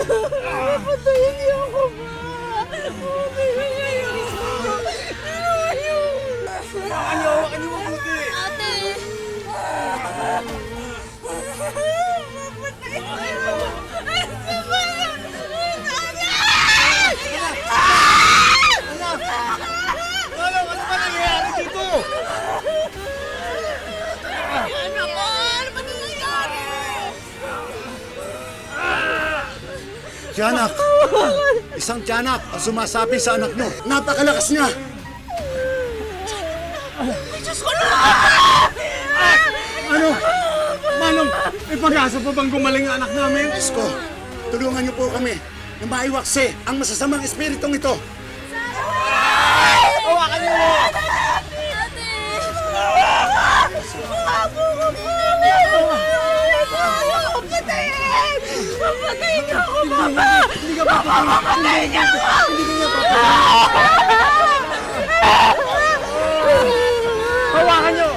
Patayin niyo ako, ma! Patayin niyo ako! Hawakan niyo mabuti! Ate! Ano ba nangyayari dito? Anak ko! Ano ba nangyayari? Tiyanak! Isang tiyanak ang sumasapi sa anak nyo. Napakalakas niya! Diyos ko na! Ano? Manong, may pag-asa pa bang gumaling ang anak namin? Diyos ko, tulungan niyo po kami na maiwaksi ang masasamang espiritong ito. Hawakan niyo! Ate! Patayin! Patayin niyo ako, mama! Hindi ka papatulog! Patayin niyo ako! Hindi ka papatulog! Hawakan niyo!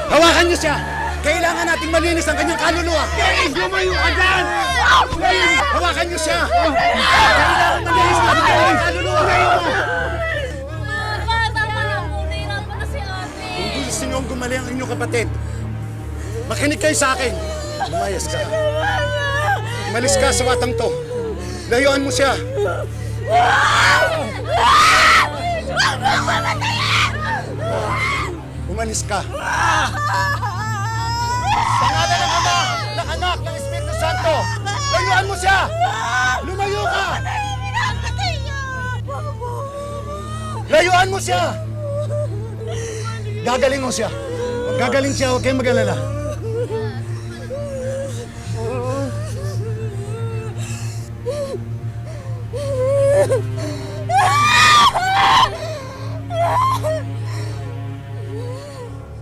Hawakan niyo siya! Kailangan nating malinis ang kanyang kaluluwa! Lumayo ka dyan! Hawakan niyo siya! Kailangan malinis ang kanyang kaluluwa! Mama, tama na po. Nahirapan na si ate. Kung gusto niyo gumaling ang inyong kapatid, makinig kayo sa akin! Lumayas ka! Umalis ka sa watang to! Layuan mo siya! Umalis ka! Sa ngalan ng Ama, ng Anak, ng Espiritu Santo, layuan mo siya! Lumayo ka! Layuan mo siya! Gagaling mo siya! Gagaling siya, huwag kayong mag-alala.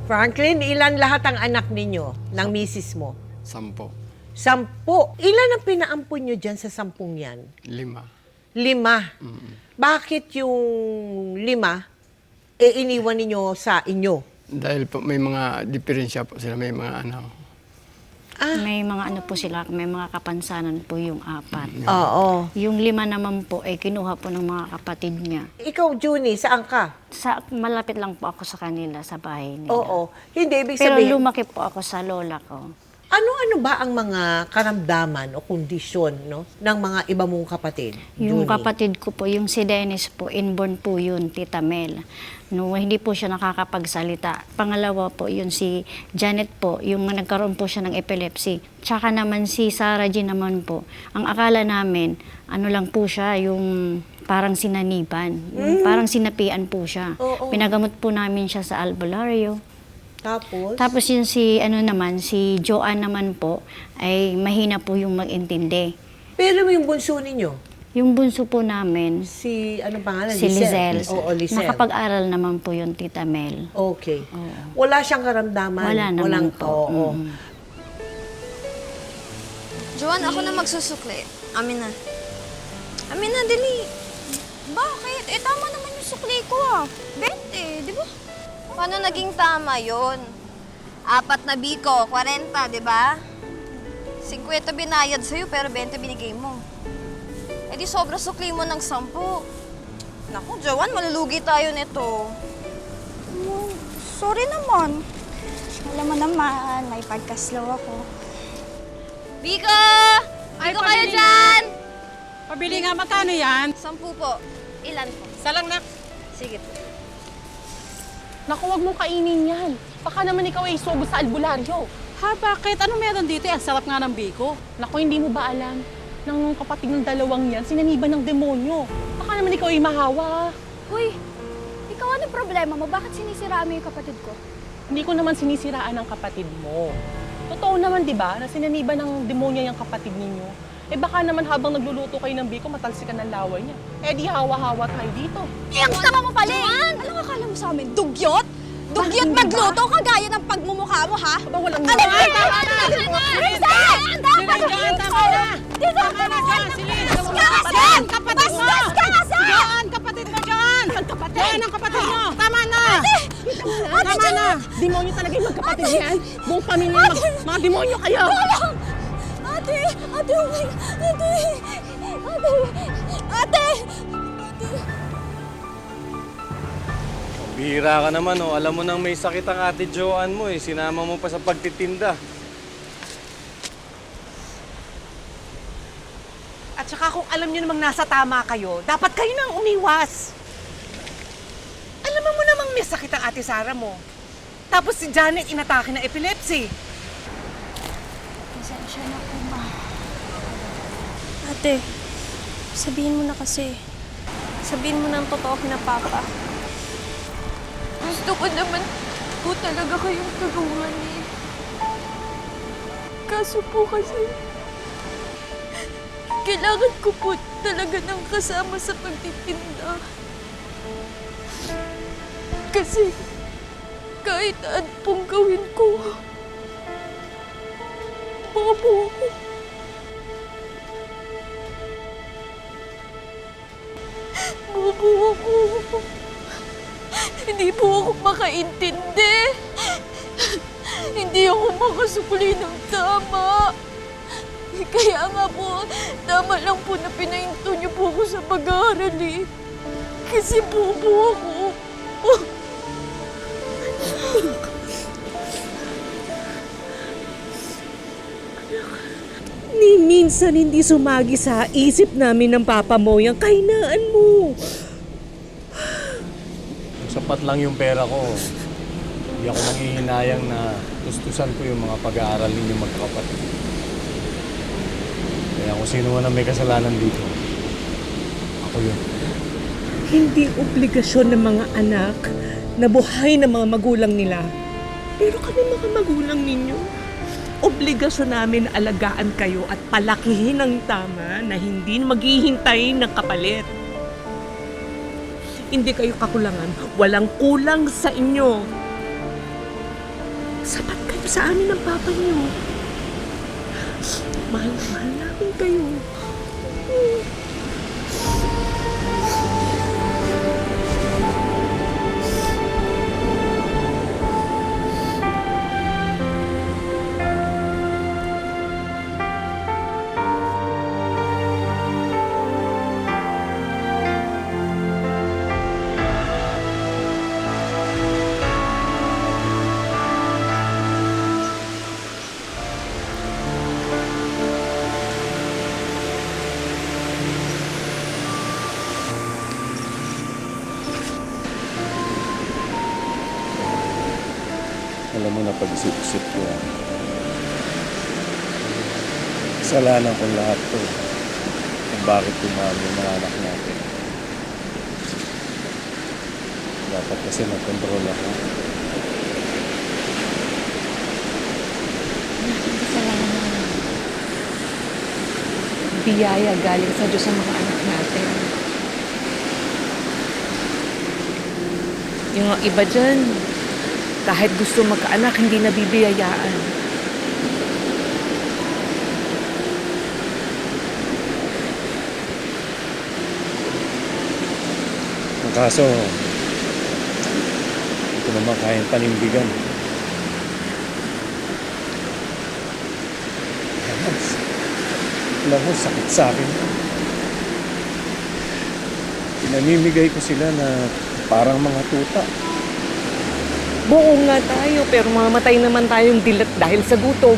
Franklin, ilan lahat ang anak ninyo ng misis mo? 10. 10. Ilan ang pinaampun nyo dyan sa 10 yan? 5. 5. Bakit yung 5, iniwan ninyo sa inyo? Dahil po may mga diferensya po sila, may mga ano. May mga ano po sila, may mga kapansanan po yung 4. Oo. Yung 5 naman po ay kinuha po ng mga kapatid niya. Ikaw, Junie, saan ka? Malapit lang po ako sa kanila, sa bahay nila. Oo. Hindi, ibig Pero sabihin, lumaki po ako sa lola ko. ano-ano ba ang mga karamdaman o kondisyon no, ng mga iba mong kapatid? Yung Junie? kapatid ko po, yung si Dennis po, inborn po yun, Tita Mel. No, hindi po siya nakakapagsalita. Pangalawa po, yun si Janet po, yung nagkaroon po siya ng epilepsy. Tsaka naman si Sarah G naman po. Ang akala namin, ano lang po siya, yung parang sinaniban. Yung parang sinapian po siya. Oo. Pinagamot po namin siya sa albularyo. Tapos? Tapos yun si, si Joanne naman po, ay mahina po yung mag-intindi. Pero yung bunso ninyo, Yung bunso po namin, si, ano pangalan? si Lizelle. Oo, Lizelle. Nakapag-aral naman po yun, Tita Mel. Okay. Wala siyang karamdaman? Wala naman po. Oo. Joanne, ako na magsusukli. Amin na. Amin na, dali. Bakit? Eh, tama naman yung sukli ko ah. 20, di ba? Paano naging tama yon? 4 na biko, 40, di ba? 50 binayad sa'yo, pero 20 binigay mo. Eh di sobra sukli mo ng 10. Naku, Joanne, malulugi tayo nito. Sorry naman. Alam mo naman, may pagka-slow ako. Biko! Biko kayo dyan! Pabili nga, magkano yan? 10 po. Ilan po? Salang na. Sige po. Naku, huwag mong kainin yan. Baka naman ikaw ay sugo sa albularyo. Ha, bakit? Ano meron dito? Ang sarap nga ng biko. Naku, hindi mo ba alam? Nang kapatid ng dalawang yan, sinaniban ng demonyo. Baka naman ikaw ay mahawa. Hoy, ikaw anong problema mo? Bakit sinisiraan mo yung kapatid ko? Hindi ko naman sinisiraan ang kapatid mo. Totoo naman, di ba, na sinaniban ng demonyo yung kapatid ninyo. Eh baka naman habang nagluluto kayo ng biko, matalsikan ng laway niya. Eh di hawa-hawa tayo dito. Ang tama mo pala eh! Anong akala mo sa amin? Dugyot? Dugyot magluto kagaya ng pagmumukha mo, ha? Aba, walang Ano ba? Tama na! Rizal! Dapat Tama na! Tama na dyan! Silin! Yan! Kapatid mo! Bastos ka kasi! Yan! Kapatid mo dyan! Yan ang kapatid mo! Tama na! Tama na! Demonyo talaga yung magkapatid yan! Buong pamilya, mga demonyo kayo! Ate! Ate, okay! Ate! Ate! Ate! Bihira ka naman, oh. Alam mo nang may sakit ang ate Joanne mo, eh. Sinama mo pa sa pagtitinda. At saka kung alam niyo namang nasa tama kayo, dapat kayo nang umiwas. Alam mo namang may sakit ang ate Sara mo. Tapos si Janet inatake ng epilepsy. Pasensya na po, ma. Ate, sabihin mo na kasi. Sabihin mo ng totoo kina Papa. Gusto ko naman po talaga kayong tulungan eh. Kaso po kasi, kailangan ko po talaga ng kasama sa pagtitinda. Kasi kahit ano pong gawin ko, bobo ako. Bobo ako. Hindi po ako makaintindi. Hindi ako makasukli ng tama. Kaya nga po, tama lang po na pinahinto niyo po ako sa pag-aaral eh. Kasi bobo ako. Ni minsan hindi sumagi sa isip namin ng papa mo yung kahinaan mo. Sapat lang yung pera ko. Hindi ako nanghihinayang na tustusan ko yung mga pag-aaral ninyo magkakapatid. Kaya kung sino man ang may kasalanan dito, ako yun. Hindi obligasyon ng mga anak na buhay ng mga magulang nila. Pero kami mga magulang ninyo, obligasyon namin alagaan kayo at palakihin ng tama na hindi maghihintay ng kapalit. Hindi kayo kakulangan. Walang kulang sa inyo. Sapat kayo sa amin ng papa niyo. Mahal na mahal namin kayo. Alam mo na pag-isip-isip ko yan. Kasalanan ko lahat to. Kung bakit tumama yung mga anak natin. Dapat kasi nag-control ako. Biyaya galing sa Diyos sa mga anak natin. Yung iba dyan, kahit gusto magkaanak, hindi nabibiyayaan. Ang kaso, ito naman kayang panindigan. Alam mo, sakit sa akin. Pinamimigay ko sila na parang mga tuta. Buo nga tayo, pero mamatay naman tayong dilat dahil sa gutom.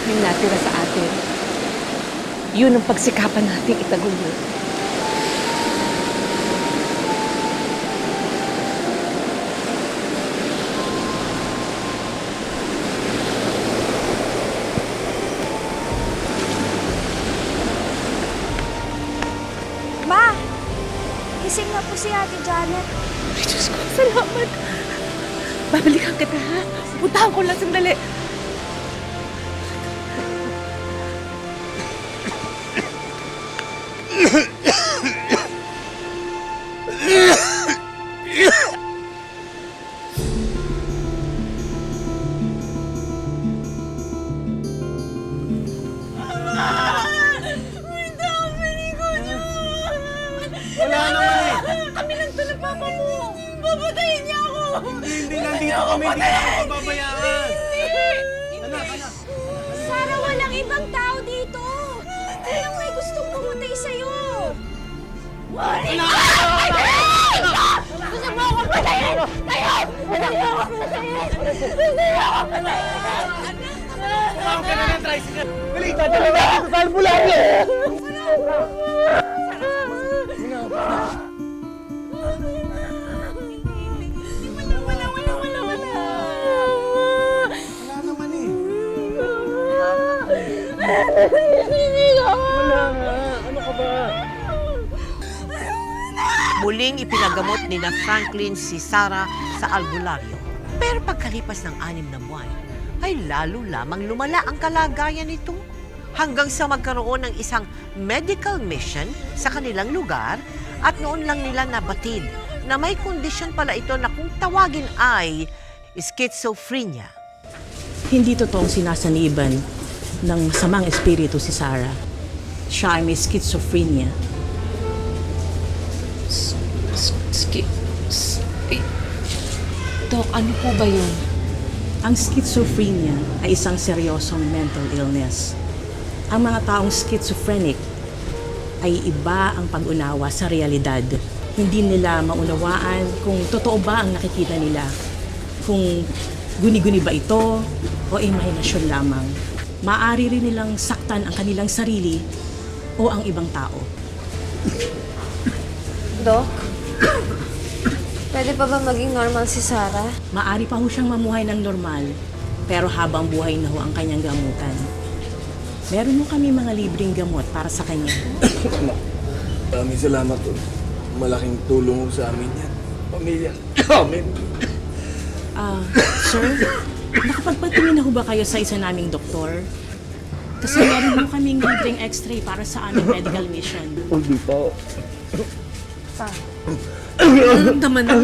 Yung natira sa atin, yun ang pagsikapan natin itaguyod. Ma! Gising na po si Ate Janet. Ay, Diyos ko, salamat. Babalikan kita, ha? Puntahan ko lang sandali. Wala naman eh. Kami lang to ng papa mo. Papatayin niya ako. Hindi, nandito kami. Hindi namin pababayaan. Sara, walang ibang tao dito. Walang may gustong pumatay sa'yo. Gusto mo akong patayin! Ngayon! Gusto mo akong patayin! Gusto mo akong patayin! Tumawag ka na ng tricycle. Dali, dadali natin sa albularyo. Wala naman eh. Wala nga. Ano ka ba? Muling ipinagamot ni na Franklin si Sarah sa albularyo. Pero pagkalipas ng 6 na buwan, ay lalo lamang lumala ang kalagayan nito. Hanggang sa magkaroon ng isang medical mission sa kanilang lugar at noon lang nila nabatid na may kondisyon pala ito na kung tawagin ay schizophrenia. Hindi totoong sinasaniban ng masamang espiritu si Sarah. Siya ay may schizophrenia. Dok, ano po ba yun? Ang schizophrenia ay isang seryosong mental illness. Ang mga taong schizophrenic ay iba ang pag-unawa sa realidad. Hindi nila maunawaan kung totoo ba ang nakikita nila. Kung guni-guni ba ito o imahinasyon lamang. Maaari rin nilang saktan ang kanilang sarili o ang ibang tao. Dok, pwede pa ba maging normal si Sarah? Maaari pa ho siyang mamuhay ng normal, pero habang buhay na ho ang kanyang gamutan. Meron mo kami mga libreng gamot para sa kanya. Maraming salamat po. Malaking tulong ho sa amin yan. Pamilya. Amen. Sir, nakapagpatingin na ho ba kayo sa isa naming doktor? Kasi meron ho kaming libreng x-ray para sa aming medical mission. Hindi pa. Naramdaman mo.